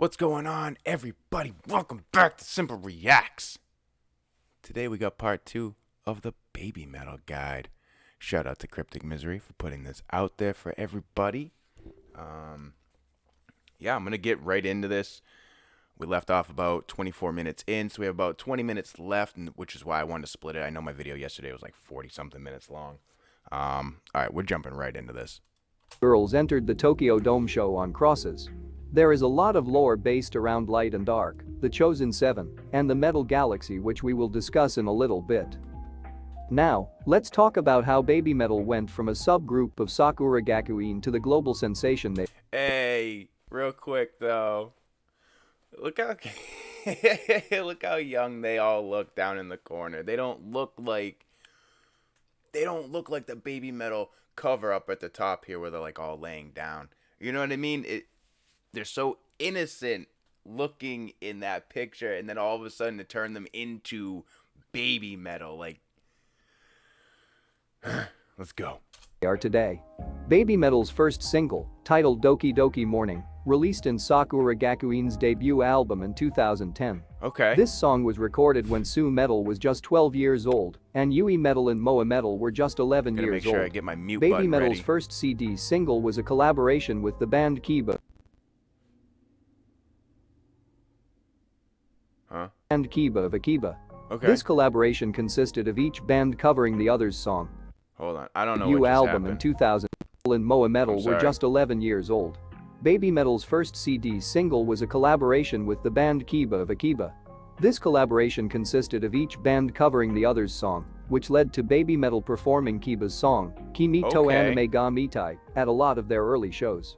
What's going on, everybody? Welcome back to Simplereacts. Today we got part 2 of the Babymetal guide. Shout out to Cryptic Misery for putting this out there for everybody. Yeah, I'm going to get right into this. We left off about 24 minutes in, so we have about 20 minutes left, which is why I wanted to split it. I know my video yesterday was like 40-something minutes long. Alright, we're jumping right into this. Girls entered the Tokyo Dome show on crosses. There is a lot of lore based around light and dark, the Chosen Seven, and the Metal Galaxy, which we will discuss in a little bit. Now, let's talk about how Babymetal went from a subgroup of Sakura Gakuin to the global sensation they— Hey, real quick though. Look how look how young they all look down in the corner. They don't look like the Babymetal cover up at the top here where they're like all laying down. You know what I mean? They're so innocent looking in that picture, and then all of a sudden to turn them into Babymetal, like let's go. Are today. Babymetal's first single, titled Doki Doki Morning, released in Sakura Gakuin's debut album in 2010. Okay. This song was recorded when Su Metal was just 12 years old, and Yui Metal and Moa Metal were just 11 years old. Make sure I get my mute button Babymetal's ready. first CD single was a collaboration with the band Kiba. And Kiba of Akiba. Okay. This collaboration consisted of each band covering the other's song. Hold on. I don't know Debut what just album happened. in 2000 and Moa Metal were sorry. just 11 years old. Babymetal's first CD single was a collaboration with the band Kiba of Akiba. This collaboration consisted of each band covering the other's song, which led to Babymetal performing Kiba's song, Kimito Okay. Anime ga Mitai, at a lot of their early shows.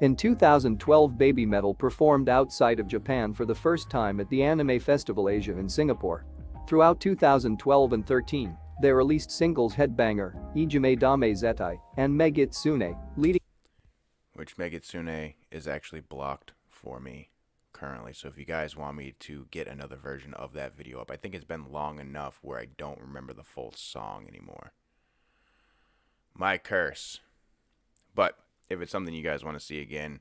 In 2012, Babymetal performed outside of Japan for the first time at the Anime Festival Asia in Singapore. Throughout 2012 and 13, they released singles Headbanger, Ijime Dame Zetai, and Megitsune, leading— Which Megitsune is actually blocked for me currently, so if you guys want me to get another version of that video up, I think it's been long enough where I don't remember the full song anymore. My curse. But if it's something you guys want to see again,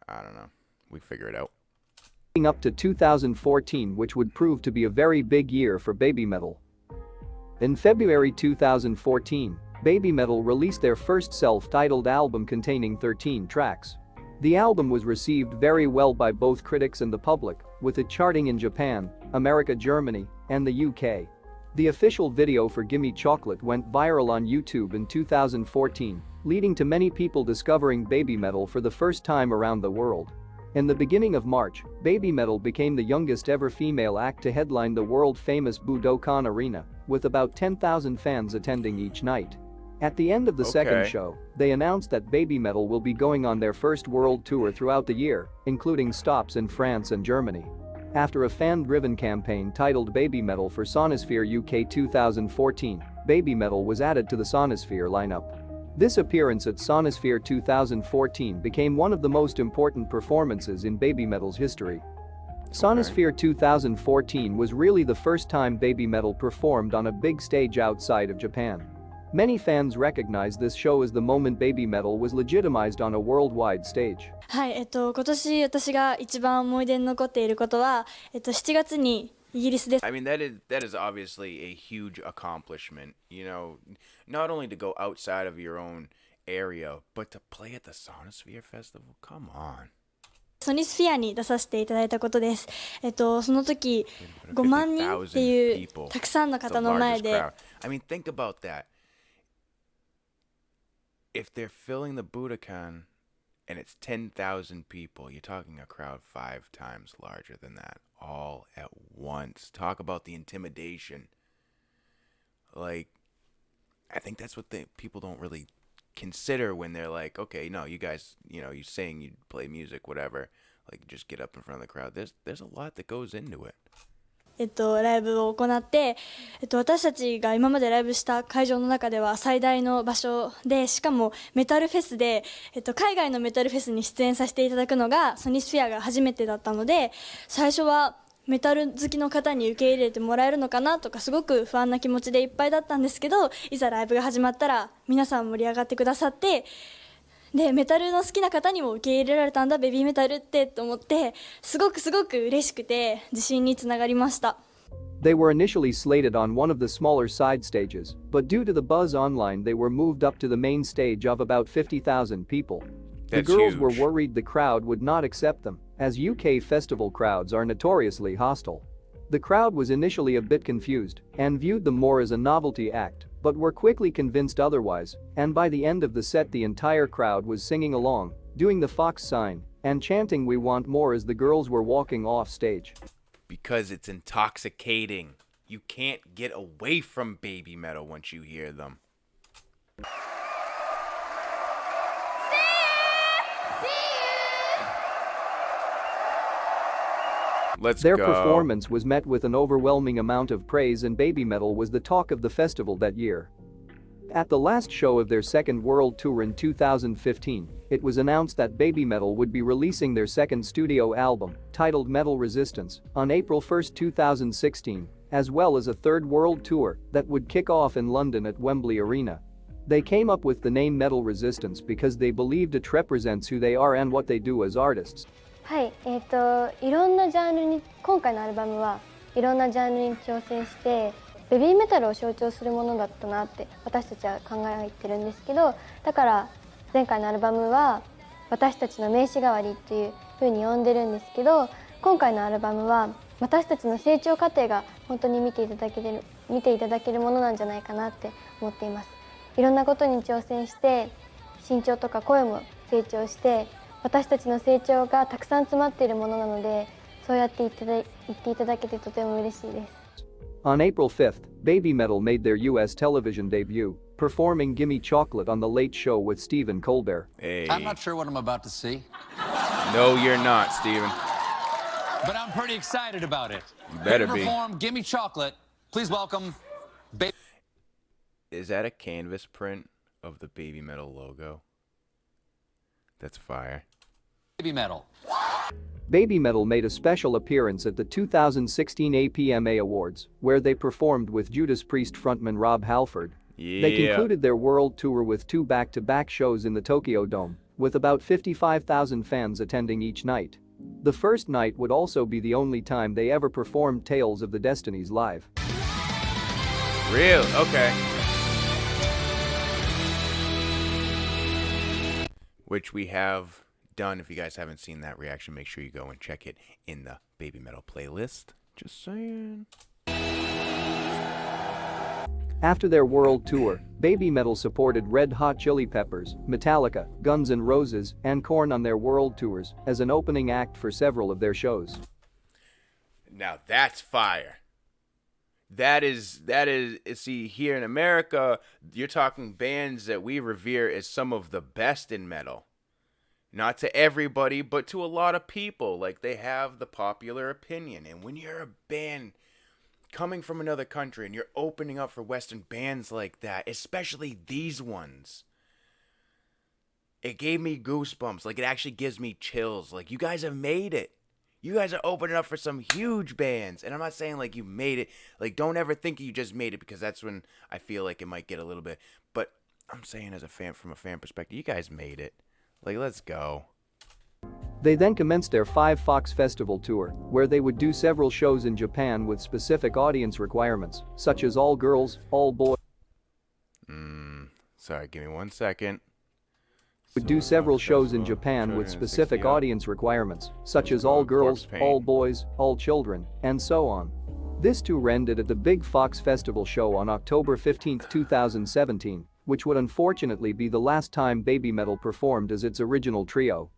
I don't know. We figure it out. up to 2014, which would prove to be a very big year for Babymetal. In February 2014, Babymetal released their first self-titled album containing 13 tracks. The album was received very well by both critics and the public, with it charting in Japan, America, Germany, and the UK. The official video for Gimme Chocolate went viral on YouTube in 2014, leading to many people discovering Babymetal for the first time around the world. In the beginning of March, Babymetal became the youngest ever female act to headline the world-famous Budokan Arena, with about 10,000 fans attending each night. At the end of the second show, they announced that Babymetal will be going on their first world tour throughout the year, including stops in France and Germany. After a fan-driven campaign titled Babymetal for Sonosphere UK 2014, Babymetal was added to the Sonosphere lineup. This appearance at Sonosphere 2014 became one of the most important performances in Babymetal's history. Sonosphere 2014 was really the first time Babymetal performed on a big stage outside of Japan. Many fans recognize this show as the moment Babymetal was legitimized on a worldwide stage. はい、今年私が一番思い出に残っていることは、7月にイギリスで I mean, that is obviously a huge accomplishment, you know, not only to go outside of your own area, but to play at the Sonosphere Festival. Come on. ソニスフィアに出させていただいたことです。その時5万人っていうたくさんの方の前で I mean, think about that. If they're filling the Budokan and it's 10,000 people, you're talking a crowd 5 times larger than that, all at once. Talk about the intimidation. Like, I think that's what people don't really consider when they're like, okay, no, you guys, you know, you sing, you play music, whatever. Like, just get up in front of the crowd. There's a lot that goes into it. ライブを行って、私たちが今までライブした会場の中では最大の場所で、しかもメタルフェスで、海外のメタルフェスに出演させていただくのがソニスフィアが初めてだったので、最初はメタル好きの方に受け入れてもらえるのかなとかすごく不安な気持ちでいっぱいだったんですけど、いざライブが始まったら皆さん盛り上がってくださって、でメタルの好きな方にも受け入れられたんだベビーメタルってと思って、すごく嬉しくて自信につながりました。 They were initially slated on one of the smaller side stages, but due to the buzz online they were moved up to the main stage of about 50,000 people. The That's girls huge. were worried the crowd would not accept them, as UK festival crowds are notoriously hostile. The crowd was initially a bit confused and viewed them more as a novelty act, but were quickly convinced otherwise, and by the end of the set the entire crowd was singing along, doing the fox sign, and chanting "We want more" as the girls were walking off stage. Because it's intoxicating. You can't get away from baby metal once you hear them. Their performance was met with an overwhelming amount of praise, and Babymetal was the talk of the festival that year. At the last show of their second world tour in 2015, it was announced that Babymetal would be releasing their second studio album, titled Metal Resistance, on April 1, 2016, as well as a third world tour that would kick off in London at Wembley Arena. They came up with the name Metal Resistance because they believed it represents who they are and what they do as artists. はい、いろんなジャンルに、今回のアルバムはいろんなジャンルに挑戦してベビーメタルを象徴するものだったなって私たちは考えてるんですけど、だから前回のアルバムは私たちの名刺代わりっていう風に呼んでるんですけど、今回のアルバムは私たちの成長過程が本当に見ていただけるものなんじゃないかなって思っています。いろんなことに挑戦して身長とか声も成長して、私たちの成長がたくさん詰まっているものなので、そうやって言っていただけてとても嬉しいです。 On April 5th, Babymetal made their US television debut, performing Gimme Chocolate on The Late Show with Stephen Colbert. Hey. I'm not sure what I'm about to see. No, you're not, Steven. But I'm pretty excited about it. You better be. Perform Gimme Chocolate. Please welcome Is that a canvas print of the Babymetal logo? That's fire. Babymetal. Babymetal made a special appearance at the 2016 APMA Awards, where they performed with Judas Priest frontman Rob Halford. Yeah. They concluded their world tour with 2 back-to-back shows in the Tokyo Dome, with about 55,000 fans attending each night. The first night would also be the only time they ever performed Tales of the Destinies live. Real? Okay. Which we have done. If you guys haven't seen that reaction, make sure you go and check it in the Babymetal playlist. Just saying. After their world tour, Babymetal supported Red Hot Chili Peppers, Metallica, Guns N' Roses, and Korn on their world tours as an opening act for several of their shows. Now that's fire. That is, see, here in America, you're talking bands that we revere as some of the best in metal. Not to everybody, but to a lot of people. Like, they have the popular opinion. And when you're a band coming from another country and you're opening up for Western bands like that, especially these ones, it gave me goosebumps. Like, it actually gives me chills. Like, you guys have made it. You guys are opening up for some huge bands. And I'm not saying, like, you made it. Like, don't ever think you just made it, because that's when I feel like it might get a little bit. But I'm saying, as a fan, from a fan perspective, you guys made it. Like, let's go. They then commenced their 5 Fox Festival tour, where they would do several shows in Japan with specific audience requirements, such as all girls, all boys. Sorry, give me 1 second. Would do several shows in Japan with specific audience requirements, such as all girls, all boys, all children, and so on. This tour ended at the Big Fox Festival show on October 15, 2017, which would unfortunately be the last time Babymetal performed as its original trio.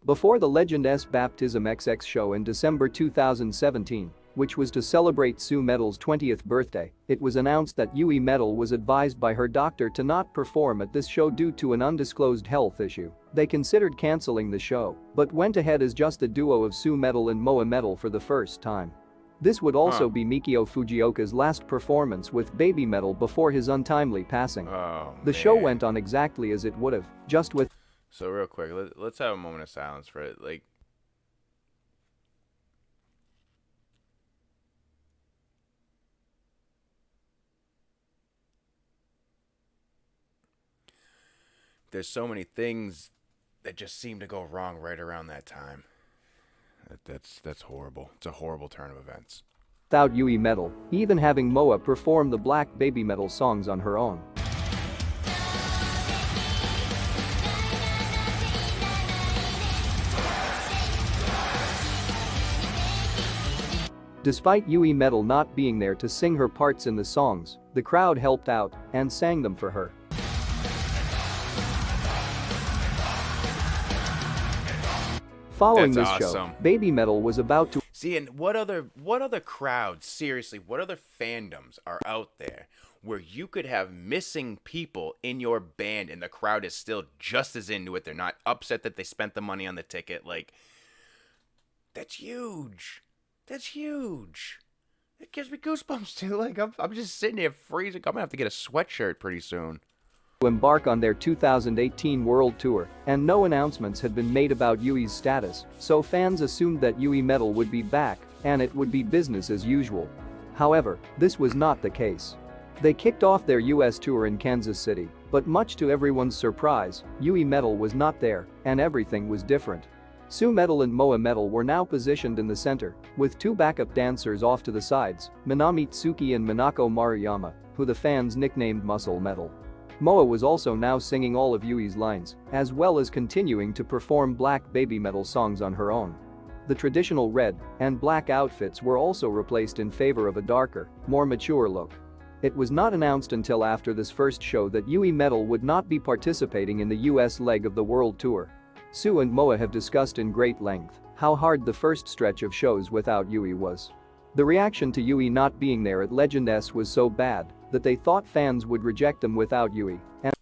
Before the Legend S Baptism XX show in December 2017, which was to celebrate Sue Metal's 20th birthday, it was announced that Yui Metal was advised by her doctor to not perform at this show due to an undisclosed health issue. They considered cancelling the show, but went ahead as just the duo of Sue Metal and Moa Metal for the first time. This would also be Mikio Fujioka's last performance with Babymetal before his untimely passing. The show went on exactly as it would have, just with. So real quick, let's have a moment of silence for it. Like, there's so many things that just seem to go wrong right around that time. That's horrible. It's a horrible turn of events. Without Yui Metal, even having Moa perform the Black Babymetal songs on her own. Despite Yui Metal not being there to sing her parts in the songs, the crowd helped out and sang them for her. Following That's this awesome. show, Babymetal was about to See, and what other crowds, seriously, what other fandoms are out there where you could have missing people in your band and the crowd is still just as into it? They're not upset that they spent the money on the ticket. Like, that's huge. That's huge. It gives me goosebumps too. Like, I'm just sitting here freezing. I'm gonna have to get a sweatshirt pretty soon. embark on their 2018 world tour, and no announcements had been made about Yui's status, so fans assumed that Yui Metal would be back, and it would be business as usual. However, this was not the case. They kicked off their US tour in Kansas City, but much to everyone's surprise, Yui Metal was not there, and everything was different. Su Metal and Moa Metal were now positioned in the center, with two backup dancers off to the sides, Minami Tsuki and Minako Maruyama, who the fans nicknamed Muscle Metal. Moa was also now singing all of Yui's lines, as well as continuing to perform Black Babymetal songs on her own. The traditional red and black outfits were also replaced in favor of a darker, more mature look. It was not announced until after this first show that Yui Metal would not be participating in the US leg of the world tour. Su and Moa have discussed in great length how hard the first stretch of shows without Yui was. The reaction to Yui not being there at Legend S was so bad that they thought fans would reject them without Yui. And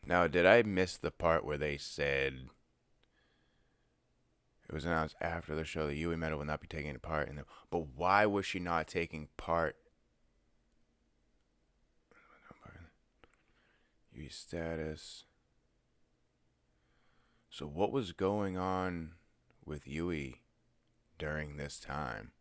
Now, did I miss the part where they said it was announced after the show that Yui Metal would not be taking part in the? But why was she not taking part? Yui status. So what was going on with Yui during this time?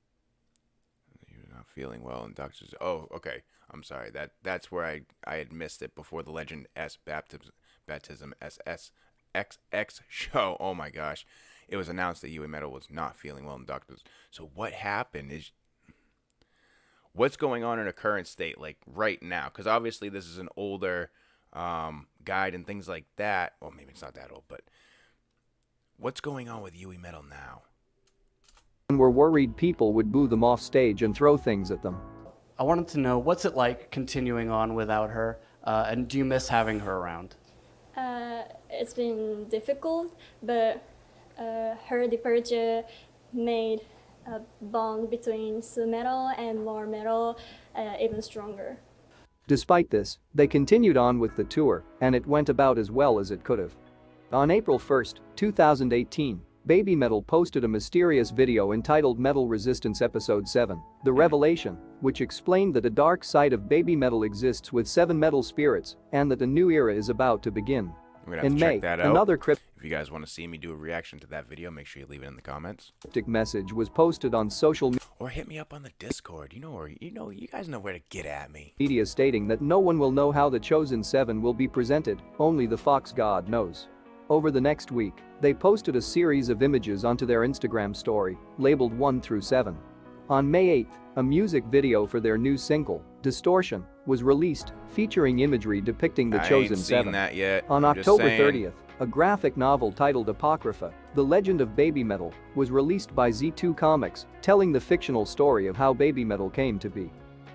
You're not feeling well, and doctors. Oh, okay. I'm sorry. That's where I had missed it before the Legend S Baptism SSXX show. Oh my gosh. It was announced that Yui Metal was not feeling well in doctors. So what happened is what's going on in her current state, like right now? Because obviously this is an older guide and things like that. Well, maybe it's not that old, but what's going on with Yui Metal now? were worried people would boo them off stage and throw things at them. I wanted to know, what's it like continuing on without her, and do you miss having her around? It's been difficult, but her departure made a bond between Su Metal and More Metal even stronger. Despite this, they continued on with the tour, and it went about as well as it could have. On April 1, 2018, Babymetal posted a mysterious video entitled Metal Resistance Episode 7, The Revelation, which explained that a dark side of Babymetal exists with 7 metal spirits and that a new era is about to begin. We're gonna have In to May, check that out. another cryptic If you guys want to see me do a reaction to that video, make sure you leave it in the comments. message was posted on social Or hit me up on the Discord. You guys know where to get at me. media stating that no one will know how the Chosen 7 will be presented, only the Fox God knows. Over the next week, they posted a series of images onto their Instagram story, labeled 1 through 7. On May 8, a music video for their new single, Distortion, was released, featuring imagery depicting the I Chosen ain't seen 7. that yet. On I'm just October saying. 30th, a graphic novel titled Apocrypha, The Legend of Babymetal, was released by Z2 Comics, telling the fictional story of how Babymetal came to be.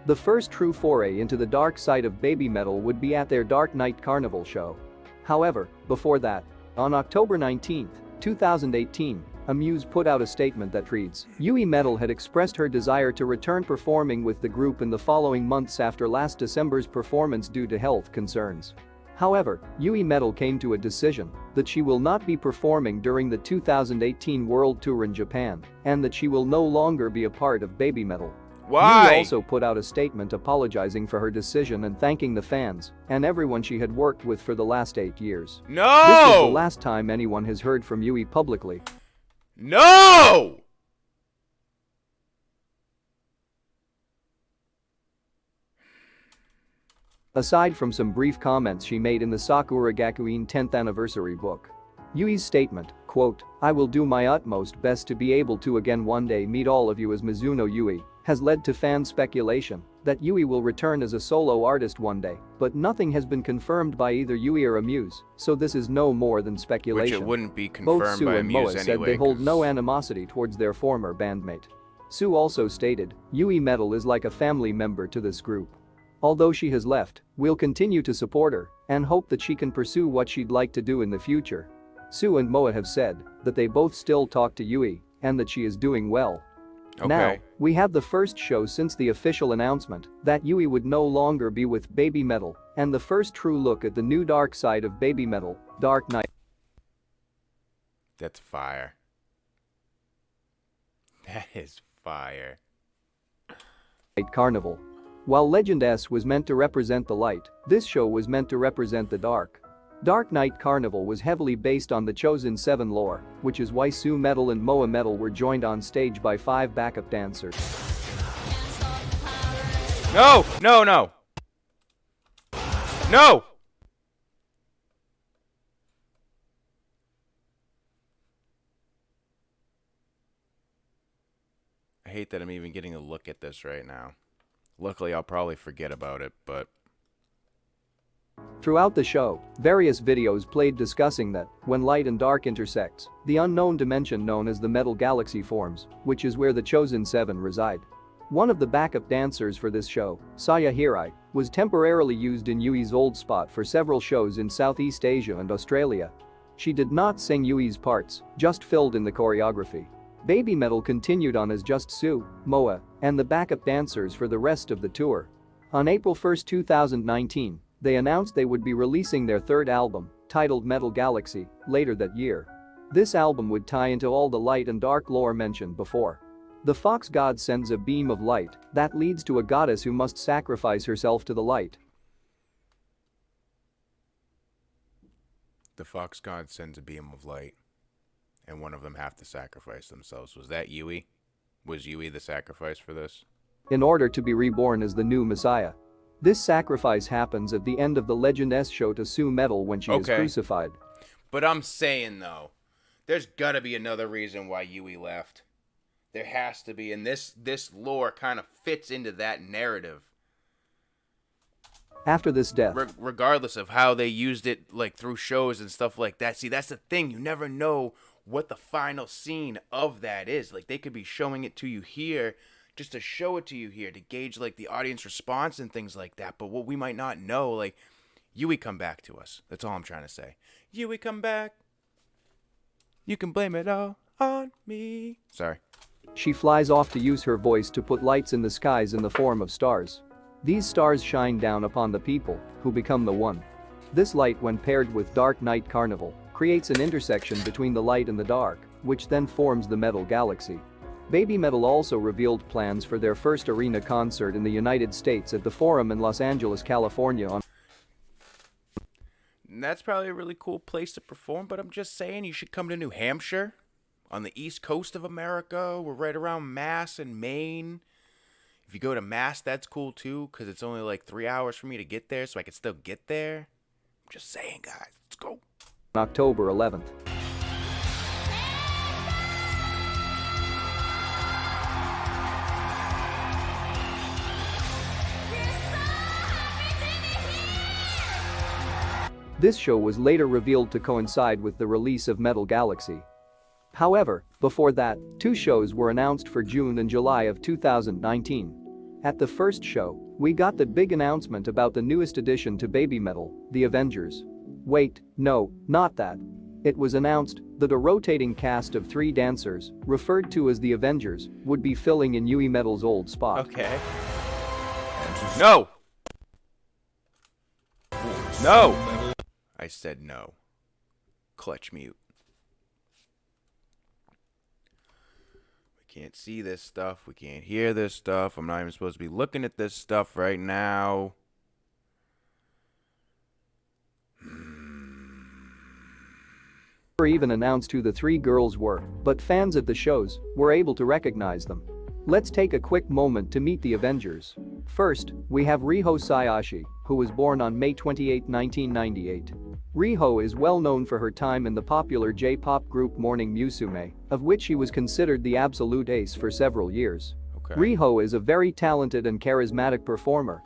The first true foray into the dark side of Babymetal would be at their Dark Knight Carnival show. However, before that, on October 19, 2018, Amuse put out a statement that reads, Yui Metal had expressed her desire to return performing with the group in the following months after last December's performance due to health concerns. However, Yui Metal came to a decision that she will not be performing during the 2018 World Tour in Japan, and that she will no longer be a part of Babymetal. Why? Yui also put out a statement apologizing for her decision and thanking the fans and everyone she had worked with for the last 8 years. This was the No! last time anyone has heard from Yui publicly. No! aside from some brief comments she made in the Sakura Gakuin 10th anniversary book. Yui's statement, quote, "I will do my utmost best to be able to again one day meet all of you as Mizuno Yui," has led to fan speculation that Yui will return as a solo artist one day, but nothing has been confirmed by either Yui or Amuse, so this is no more than speculation. Which it wouldn't be confirmed Both Sue by and Moa Amuse said anyway, they hold 'cause- no animosity towards their former bandmate. Sue also stated, "Yui Metal is like a family member to this group. Although she has left, we'll continue to support her and hope that she can pursue what she'd like to do in the future." Sue and Moa have said that they both still talk to Yui and that she is doing well. Okay. Now, we have the first show since the official announcement that Yui would no longer be with Babymetal and the first true look at the new dark side of Babymetal, Dark Knight. That's fire. That is fire. Knight Carnival. While Legend S was meant to represent the light, this show was meant to represent the dark. Dark Knight Carnival was heavily based on the Chosen 7 lore, which is why Sue Metal and Moa Metal were joined on stage by 5 backup dancers. No! No, no! No! I hate that I'm even getting a look at this right now. Luckily, I'll probably forget about it, but... Throughout the show, various videos played discussing that, when light and dark intersects, the unknown dimension known as the Metal Galaxy forms, which is where the Chosen 7 reside. One of the backup dancers for this show, Saya Hirai, was temporarily used in Yui's old spot for several shows in Southeast Asia and Australia. She did not sing Yui's parts, just filled in the choreography. Babymetal continued on as just Sue, Moa, and the backup dancers for the rest of the tour. On April 1, 2019, they announced they would be releasing their third album, titled Metal Galaxy, later that year. This album would tie into all the light and dark lore mentioned before. The fox god sends a beam of light that leads to a goddess who must sacrifice herself to the light. The fox god sends a beam of light, and one of them have to sacrifice themselves. Was that Yui? Was Yui the sacrifice for this? In order to be reborn as the new Messiah. This sacrifice happens at the end of the Legend S show to Sue Metal when she is crucified. But I'm saying, though, there's gotta be another reason why Yui left. There has to be, and this lore kind of fits into that narrative. After this death, regardless of how they used it, like, through shows and stuff like that. See, that's the thing. You never know what the final scene of that is. Like, they could be showing it to you here just to show it to you here to gauge, like, the audience response and things like that. But what we might not know, like, Yui, come back to us. That's all I'm trying to say. Yui, come back. You can blame it all on me. Sorry. she flies off to use her voice to put lights in the skies in the form of stars. These stars shine down upon the people, who become the one. This light, when paired with Dark Knight Carnival, creates an intersection between the light and the dark, which then forms the Metal Galaxy. Babymetal also revealed plans for their first arena concert in the United States at the Forum in Los Angeles, California on. That's probably a really cool place to perform, but I'm just saying you should come to New Hampshire, on the east coast of America. We're right around Mass and Maine. If you go to Mass, that's cool too, because it's only like 3 hours for me to get there, so I can still get there. I'm just saying, guys, let's go. October 11th. This show was later revealed to coincide with the release of Metal Galaxy. However, before that, 2 shows were announced for June and July of 2019. At the first show, we got the big announcement about the newest addition to Babymetal, the Avengers. Wait, no, not that. It was announced that a rotating cast of 3 dancers, referred to as the Avengers, would be filling in Yui Metal's old spot. Okay. No! No! I said no. Clutch mute. We can't see this stuff. We can't hear this stuff. I'm not even supposed to be looking at this stuff right now. Never even announced who the 3 girls were, but fans at the shows were able to recognize them. Let's take a quick moment to meet the Avengers. First, we have Riho Sayashi, who was born on May 28, 1998. Riho is well known for her time in the popular J-pop group Morning Musume, of which she was considered the absolute ace for several years. Okay. Riho is a very talented and charismatic performer.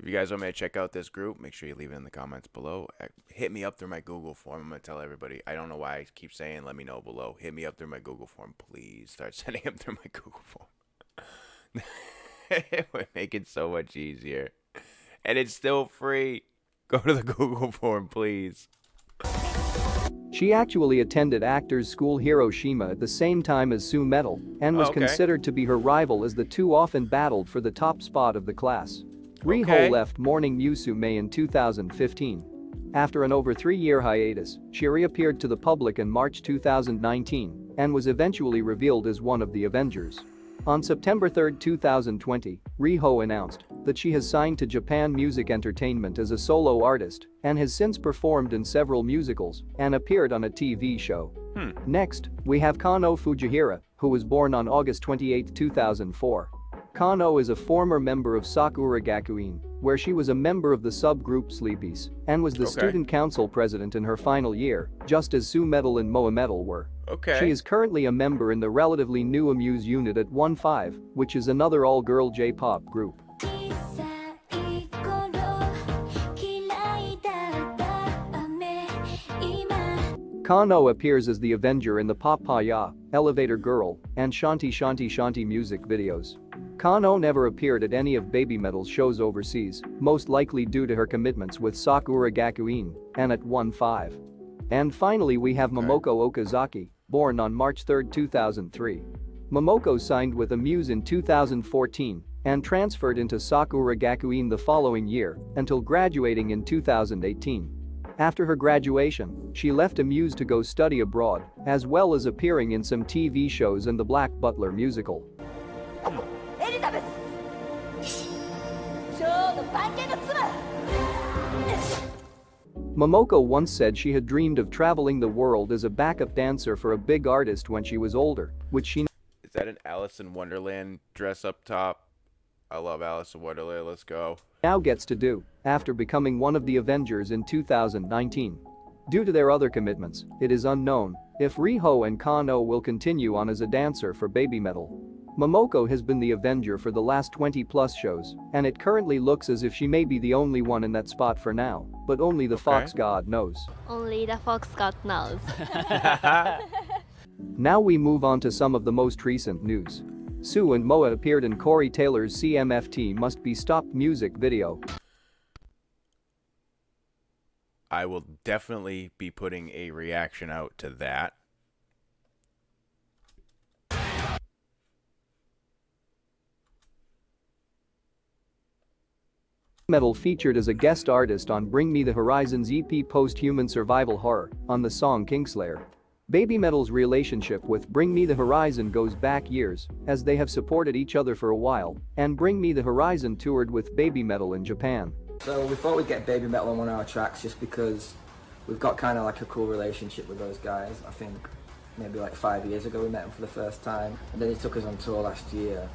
If you guys want me to check out this group, make sure you leave it in the comments below. Hit me up through my Google form. I'm going to tell everybody. I don't know why I keep saying let me know below. Hit me up through my Google form, please. Start sending them through my Google form. It would make it so much easier. And it's still free. Go to the Google form, please. She actually attended Actors School Hiroshima at the same time as Yui Metal and was considered to be her rival as the two often battled for the top spot of the class. Riho left Morning Musume in 2015. After an over 3-year hiatus, she reappeared to the public in March 2019 and was eventually revealed as one of the Avengers. On September 3, 2020, Riho announced that she has signed to Japan Music Entertainment as a solo artist and has since performed in several musicals and appeared on a TV show. Next, we have Kano Fujihira, who was born on August 28, 2004. Kano is a former member of Sakura Gakuin, where she was a member of the subgroup Sleepies and was the student council president in her final year, just as Yui Metal and Moa Metal were. She is currently a member in the relatively new Amuse unit at 1-5, which is another all-girl J-pop group. Kano appears as the Avenger in the Papaya, Elevator Girl, and Shanti Shanti Shanti music videos. Kano never appeared at any of Babymetal's shows overseas, most likely due to her commitments with Sakura Gakuin and at 1-5. And finally we have Momoko Okazaki, born on March 3, 2003. Momoko signed with Amuse in 2014 and transferred into Sakura Gakuin the following year until graduating in 2018. After her graduation, she left Amuse to go study abroad, as well as appearing in some TV shows and the Black Butler musical. Momoko once said she had dreamed of traveling the world as a backup dancer for a big artist when she was older, which she Is that an Alice in Wonderland dress up top? I love Alice in Wonderland. Let's go. now gets to do after becoming one of the Avengers in 2019. Due to their other commitments, it is unknown if Riho and Kano will continue on as a dancer for Babymetal. Momoko has been the Avenger for the last 20+ shows, and it currently looks as if she may be the only one in that spot for now, but only the Fox God knows. Only the Fox God knows. Now we move on to some of the most recent news. Sue and Moa appeared in Corey Taylor's CMFT Must Be Stopped music video. I will definitely be putting a reaction out to that. Metal featured as a guest artist on Bring Me the Horizon's EP Post-Human Survival Horror on the song Kingslayer. Babymetal's relationship with Bring Me the Horizon goes back years, as they have supported each other for a while, and Bring Me the Horizon toured with Babymetal in Japan. So we thought we'd get Babymetal on one of our tracks just because we've got kind of like a cool relationship with those guys. I think maybe like 5 years ago we met them for the first time, and then he took us on tour last year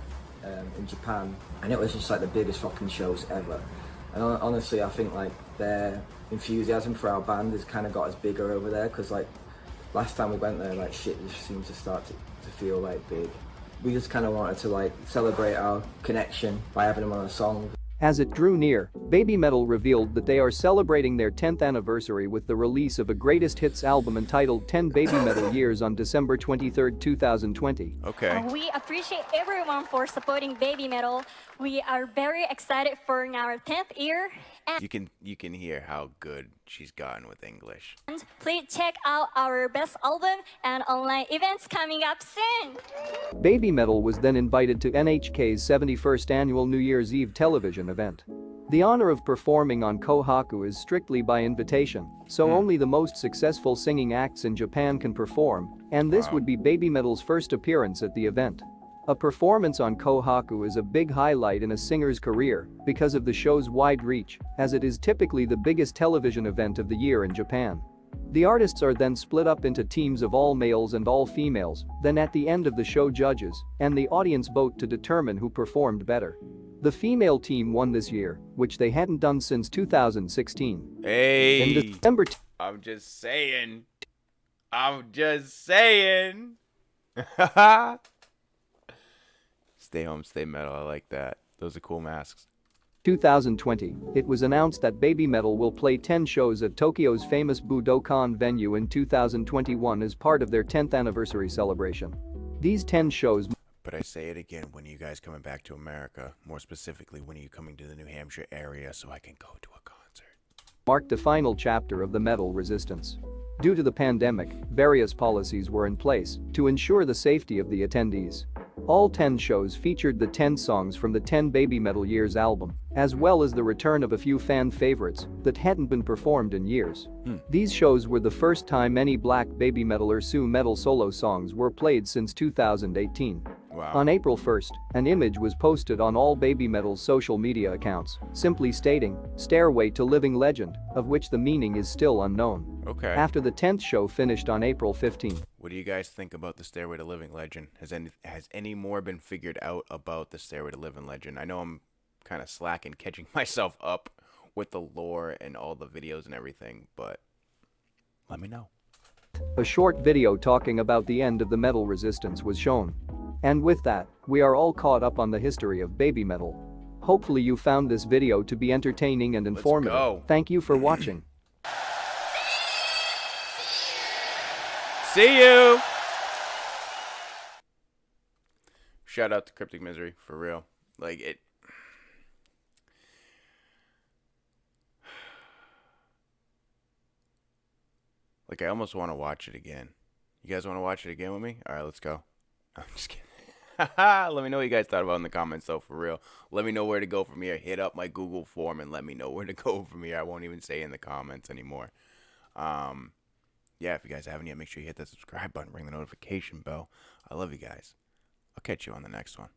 in Japan, and it was just like the biggest fucking shows ever. And honestly, I think like their enthusiasm for our band has kind of got us bigger over there, because like last time we went there, like shit just seemed to start to feel like big. We just kind of wanted to like celebrate our connection by having them on a song. As it drew near, Babymetal revealed that they are celebrating their 10th anniversary with the release of a greatest hits album entitled 10 Babymetal Years on December 23, 2020. Okay. We appreciate everyone for supporting Babymetal. We are very excited for our 10th year. And You can hear how good she's gotten with English. please check out our best album and online events coming up soon. Babymetal was then invited to NHK's 71st annual New Year's Eve television event. The honor of performing on Kohaku is strictly by invitation, so only the most successful singing acts in Japan can perform, and this would be Babymetal's first appearance at the event. A performance on Kohaku is a big highlight in a singer's career because of the show's wide reach, as it is typically the biggest television event of the year in Japan. The artists are then split up into teams of all males and all females, then at the end of the show judges and the audience vote to determine who performed better. The female team won this year, which they hadn't done since 2016. Hey, In December I'm just saying. I'm just saying. Stay home, stay metal. I like that. Those are cool masks. 2020, it was announced that Babymetal will play 10 shows at Tokyo's famous Budokan venue in 2021 as part of their 10th anniversary celebration. These 10 shows. But I say it again, when are you guys coming back to America? More specifically, when are you coming to the New Hampshire area so I can go to a concert? Marked the final chapter of the metal resistance. Due to the pandemic, various policies were in place to ensure the safety of the attendees. All 10 shows featured the 10 songs from the 10 Babymetal Years album, as well as the return of a few fan favorites that hadn't been performed in years. These shows were the first time any black Babymetal or Sue Metal solo songs were played since 2018. Wow. On April 1st, an image was posted on all Babymetal's social media accounts, simply stating, "Stairway to Living Legend," of which the meaning is still unknown. Okay. After the 10th show finished on April 15. What do you guys think about the Stairway to Living Legend? Has any more been figured out about the Stairway to Living Legend? I know I'm kind of slacking catching myself up with the lore and all the videos and everything, but let me know. A short video talking about the end of the metal resistance was shown. And with that, we are all caught up on the history of Babymetal. Hopefully you found this video to be entertaining and informative. go. Thank you for watching. See you! Shout out to Cryptic Misery, for real. Like, it... Like, I almost want to watch it again. You guys want to watch it again with me? Alright, let's go. I'm just kidding. Let me know what you guys thought about in the comments, though, for real. Let me know where to go from here. Hit up my Google form and let me know where to go from here. I won't even say in the comments anymore. Yeah, if you guys haven't yet, make sure you hit that subscribe button, ring the notification bell. I love you guys. I'll catch you on the next one.